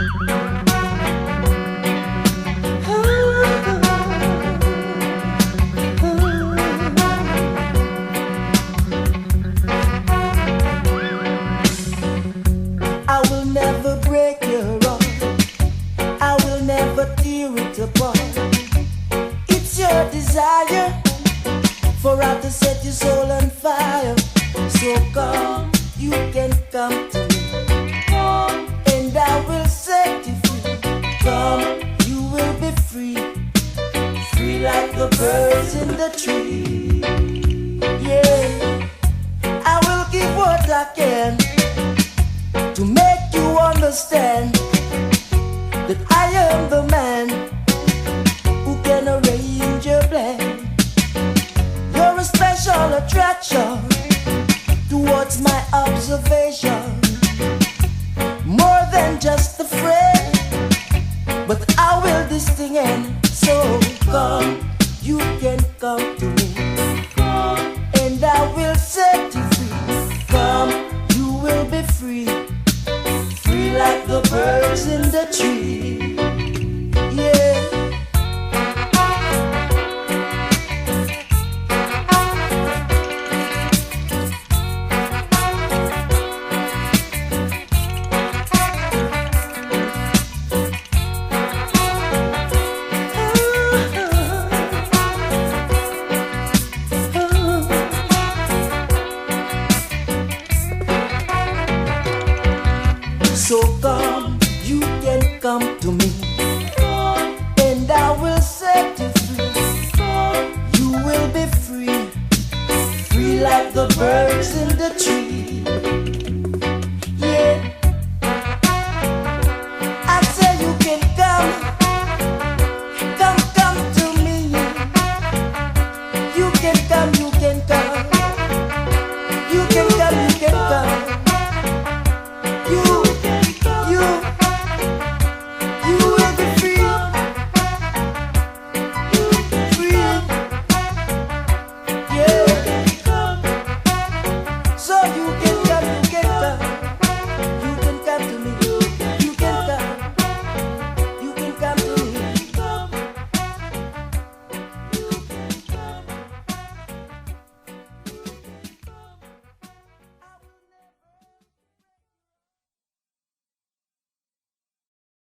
I will never break your heart. I will never tear it apart. It's your desire for I to set your soul on fire. So come, you can come to me, and I will set you free. Come, you will be free, free like the birds in the tree. Yeah, I will give what I can to make you understand that I am the man who can arrange your plan. You're a special attraction towards my observation, more than just a friend, but I will this thing end. So come, you can come to me, and I will set you free. Come, you will be free, free like the birds in the tree. Yeah. So come, you can come to me, and I will set you free. You will be free, free like the birds in the tree.